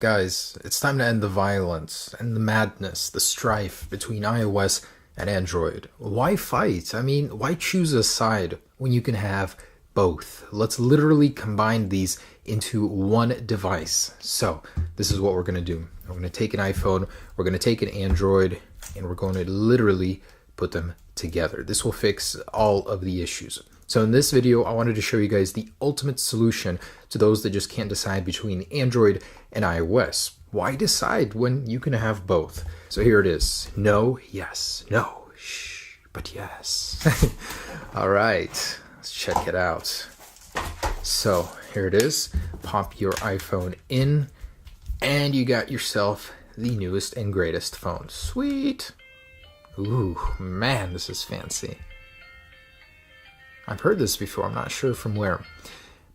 Guys, it's time to end the violence and the madness, the strife between iOS and Android. Why fight? I mean, why choose a side when you can have both? Let's literally combine these into one device. So, this is what we're going to do. We're going to take an iPhone, we're going to take an Android, and we're going to literally put them together. This will fix all of the issues. So in this video, I wanted to show you guys the ultimate solution to those that just can't decide between Android and iOS. Why decide when you can have both? So here it is. No, yes, no, shh, but yes. All right, let's check it out. So here it is. Pop your iPhone in, and you got yourself the newest and greatest phone. Sweet. Ooh, man, this is fancy. I've heard this before, I'm not sure from where.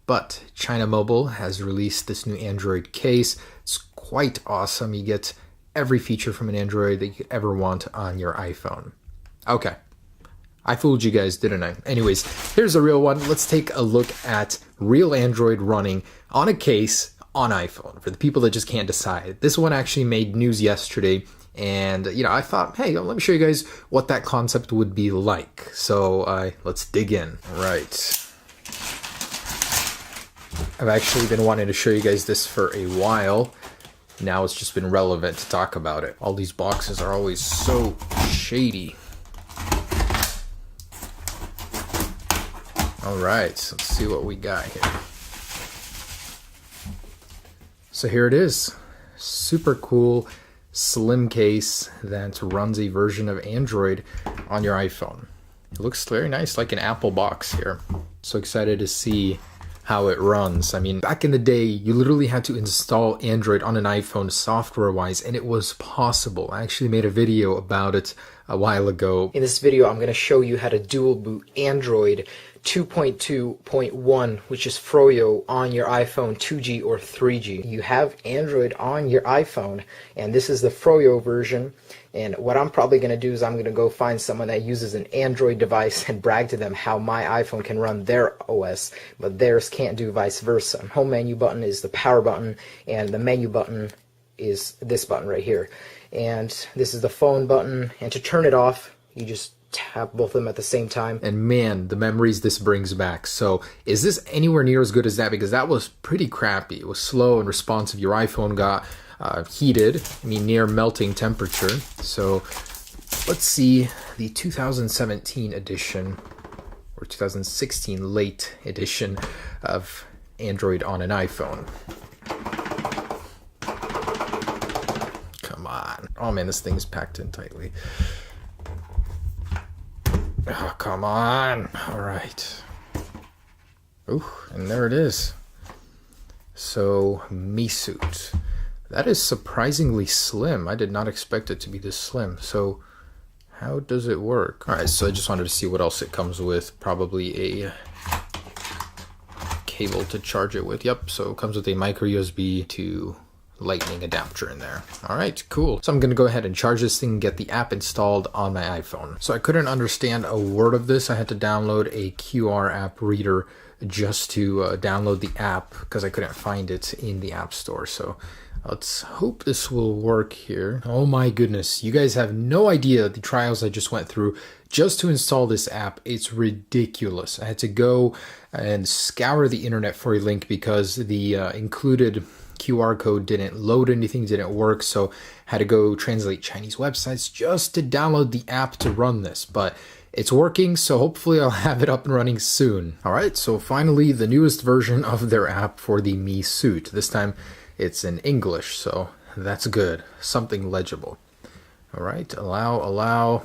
But China Mobile has released this new Android case. It's quite awesome. You get every feature from an Android that you could ever want on your iPhone. Okay, I fooled you guys, didn't I? Anyways, here's a real one. Let's take a look at real Android running on a case on iPhone for the people that just can't decide. This one actually made news yesterday. And, I thought, hey, let me show you guys what that concept would be like. So let's dig in. All right. I've actually been wanting to show you guys this for a while. Now it's just been relevant to talk about it. All these boxes are always so shady. All right, let's see what we got here. So here it is. Super cool. Slim case that runs a version of Android on your iPhone. It looks very nice, like an Apple box here. So excited to see how it runs. I mean, back in the day, you literally had to install Android on an iPhone software-wise, and it was possible. I actually made a video about it a while ago. In this video, I'm going to show you how to dual boot Android 2.2.1, which is Froyo, on your iPhone 2G or 3G. You have Android on your iPhone, and this is the Froyo version. And what I'm probably going to do is I'm going to go find someone that uses an Android device and brag to them how my iPhone can run their OS, but theirs can't do vice versa. Home menu button is the power button, and the menu button is this button right here. And this is the phone button, and to turn it off, you just tap both of them at the same time. And man, the memories this brings back. So is this anywhere near as good as that? Because that was pretty crappy. It was slow and responsive. Your iPhone got heated, near melting temperature. So let's see the 2017 edition or 2016 late edition of Android on an iPhone. Come on. Oh man, this thing's packed in tightly. Oh, come on. All right. Ooh, and there it is. So, Mi Suit. That is surprisingly slim. I did not expect it to be this slim. So, how does it work? All right, so I just wanted to see what else it comes with. Probably a cable to charge it with. Yep, so it comes with a micro USB to lightning adapter in there. All right, cool. So I'm gonna go ahead and charge this thing and get the app installed on my iPhone. So I couldn't understand a word of this. I had to download a QR app reader just to download the app because I couldn't find it in the App Store. So let's hope this will work here. Oh my goodness, you guys have no idea the trials I just went through just to install this app. It's ridiculous. I had to go and scour the internet for a link because the included QR code didn't load, anything didn't work, so had to go translate Chinese websites just to download the app to run this. But it's working, so hopefully I'll have it up and running soon. All right, so finally the newest version of their app for the Mi Suit. This time it's in English, so that's good. Something legible. All right, allow.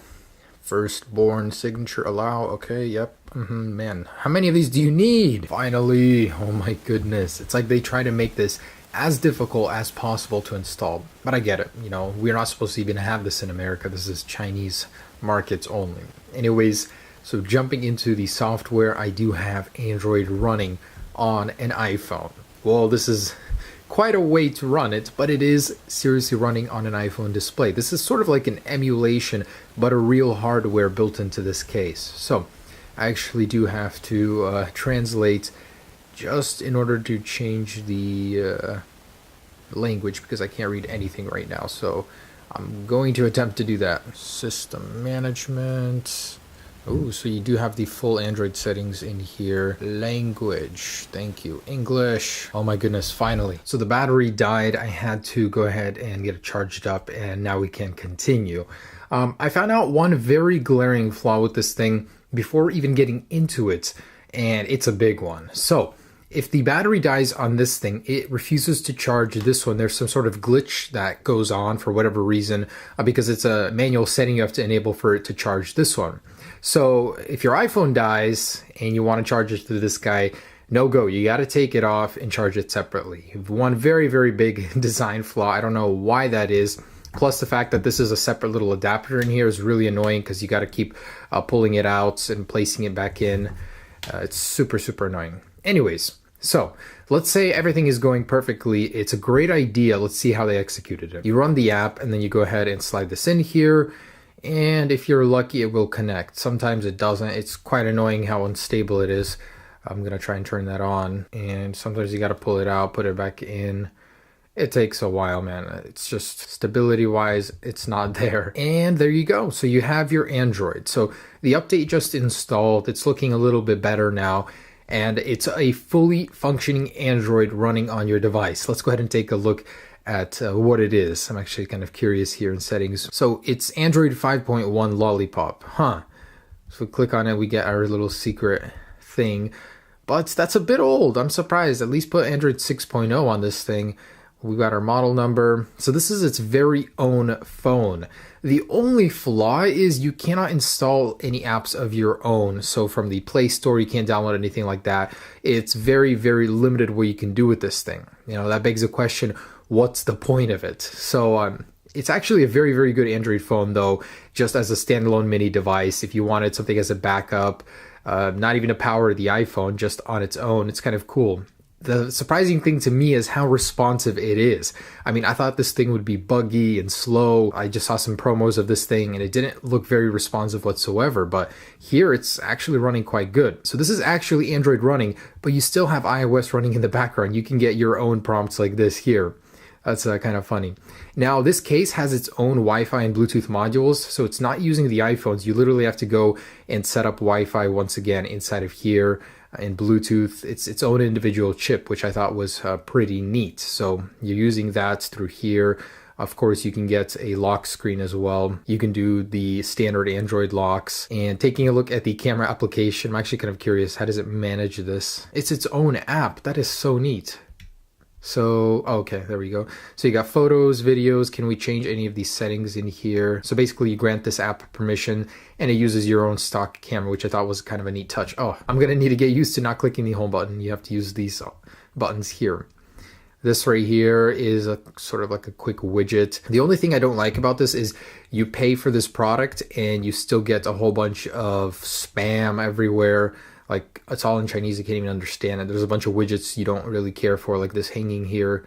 Firstborn signature, allow. Okay, yep. Man, how many of these do you need? Finally. Oh my goodness. It's like they try to make this as difficult as possible to install. But I get it. We're not supposed to even have this in America. This is Chinese markets only. Anyways, so jumping into the software, I do have Android running on an iPhone. Well, this is quite a way to run it, but it is seriously running on an iPhone display. This is sort of like an emulation, but a real hardware built into this case. So I actually do have to translate just in order to change the language because I can't read anything right now. So I'm going to attempt to do that. System management. Oh, so you do have the full Android settings in here. Language, thank you. English. Oh my goodness, finally. So the battery died. I had to go ahead and get it charged up, and now we can continue. I found out one very glaring flaw with this thing before even getting into it, and it's a big one. So if the battery dies on this thing, it refuses to charge this one. There's some sort of glitch that goes on for whatever reason, because it's a manual setting you have to enable for it to charge this one. So if your iPhone dies and you want to charge it to this guy, no go. You got to take it off and charge it separately. One very, very big design flaw. I don't know why that is. Plus the fact that this is a separate little adapter in here is really annoying because you got to keep pulling it out and placing it back in. It's super, super annoying. Anyways, so let's say everything is going perfectly. It's a great idea. Let's see how they executed it. You run the app and then you go ahead and slide this in here. And if you're lucky, it will connect. Sometimes it doesn't. It's quite annoying how unstable it is. I'm going to try and turn that on. And sometimes you got to pull it out, put it back in. It takes a while, man. It's just stability-wise, it's not there. And there you go. So you have your Android. So the update just installed. It's looking a little bit better now. And it's a fully functioning Android running on your device. Let's go ahead and take a look at what it is. I'm actually kind of curious here in settings. So it's Android 5.1 Lollipop. So we click on it, we get our little secret thing. But that's a bit old. I'm surprised. At least put Android 6.0 on this thing. We got our model number. So this is its very own phone. The only flaw is you cannot install any apps of your own. So from the Play Store, you can't download anything like that. It's very, very limited what you can do with this thing. You know, that begs the question, what's the point of it? So it's actually a very, very good Android phone, though, just as a standalone mini device. If you wanted something as a backup, not even to power the iPhone, just on its own, it's kind of cool. The surprising thing to me is how responsive it is. I mean, I thought this thing would be buggy and slow. I just saw some promos of this thing and it didn't look very responsive whatsoever, but here it's actually running quite good. So this is actually Android running, but you still have iOS running in the background. You can get your own prompts like this here. That's kind of funny. Now, this case has its own Wi-Fi and Bluetooth modules, so it's not using the iPhones. You literally have to go and set up Wi-Fi once again inside of here. And Bluetooth, it's its own individual chip, which I thought was pretty neat. So you're using that through here. Of course, you can get a lock screen as well. You can do the standard Android locks. And taking a look at the camera application, I'm actually kind of curious, how does it manage this? It's its own app. That is so neat. So, okay, there we go. So you got photos, videos. Can we change any of these settings in here? So basically you grant this app permission and it uses your own stock camera, which I thought was kind of a neat touch. Oh, I'm going to need to get used to not clicking the home button. You have to use these buttons here. This right here is a sort of like a quick widget. The only thing I don't like about this is you pay for this product and you still get a whole bunch of spam everywhere. Like, it's all in Chinese, I can't even understand it. There's a bunch of widgets you don't really care for, like this hanging here.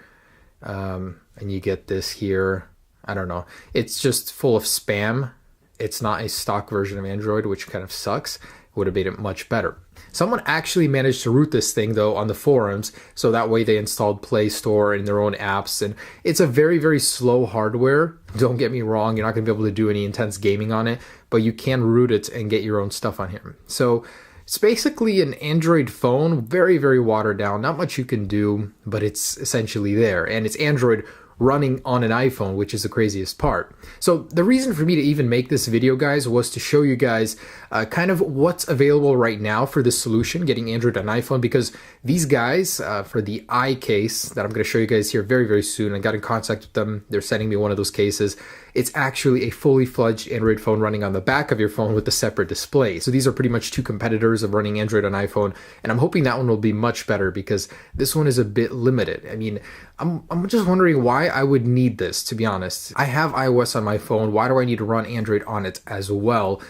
And you get this here. I don't know. It's just full of spam. It's not a stock version of Android, which kind of sucks. Would have made it much better. Someone actually managed to root this thing, though, on the forums. So that way they installed Play Store and their own apps. And it's a very, very slow hardware. Don't get me wrong. You're not going to be able to do any intense gaming on it. But you can root it and get your own stuff on here. So it's basically an Android phone, very, very watered down. Not much you can do, but it's essentially there. And it's Android running on an iPhone, which is the craziest part. So the reason for me to even make this video, guys, was to show you guys kind of what's available right now for this solution, getting Android on iPhone, because these guys, for the I case that I'm going to show you guys here very, very soon, I got in contact with them. They're sending me one of those cases. It's actually a fully fledged Android phone running on the back of your phone with a separate display. So these are pretty much two competitors of running Android on iPhone, and I'm hoping that one will be much better because this one is a bit limited. I mean, I'm just wondering why I would need this, to be honest. I have iOS on my phone. Why do I need to run Android on it as well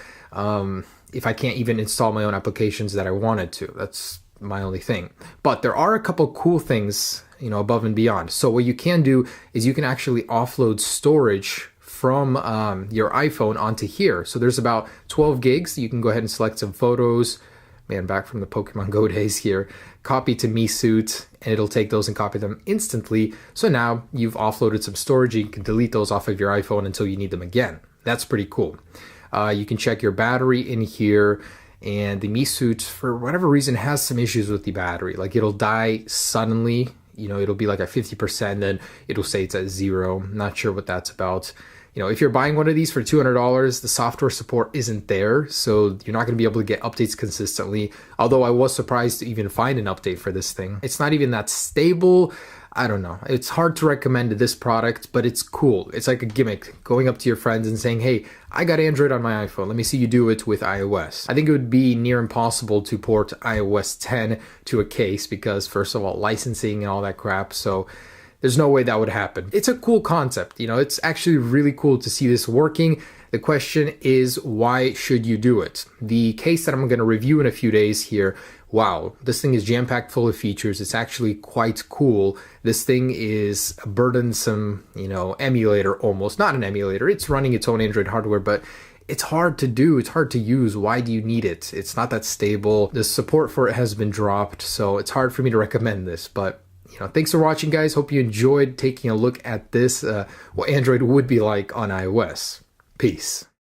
if I can't even install my own applications that I wanted to? That's my only thing. But there are a couple cool things, you know, above and beyond. So what you can do is you can actually offload storage from your iPhone onto here. So there's about 12 gigs. You can go ahead and select some photos. Man, back from the Pokemon Go days here. copy to Me Suit, and it'll take those and copy them instantly. So now you've offloaded some storage. You can delete those off of your iPhone until you need them again. That's pretty cool. You can check your battery in here, and the Me Suit, for whatever reason, has some issues with the battery. Like, it'll die suddenly. You know, it'll be like at 50%, then it'll say it's at 0. Not sure what that's about. You know, if you're buying one of these for $200, the software support isn't there, so you're not going to be able to get updates consistently. Although I was surprised to even find an update for this thing. It's not even that stable. I don't know. It's hard to recommend this product, but it's cool. It's like a gimmick, going up to your friends and saying, hey, I got Android on my iPhone. Let me see you do it with iOS. I think it would be near impossible to port iOS 10 to a case because, first of all, licensing and all that crap. So there's no way that would happen. It's a cool concept. You know, it's actually really cool to see this working. The question is, why should you do it? The case that I'm going to review in a few days here, wow, this thing is jam-packed full of features. It's actually quite cool. This thing is a burdensome, you know, emulator almost. Not an emulator. It's running its own Android hardware, but it's hard to do. It's hard to use. Why do you need it? It's not that stable. The support for it has been dropped, so it's hard for me to recommend this, but you know, thanks for watching, guys. Hope you enjoyed taking a look at this, what Android would be like on iOS. Peace.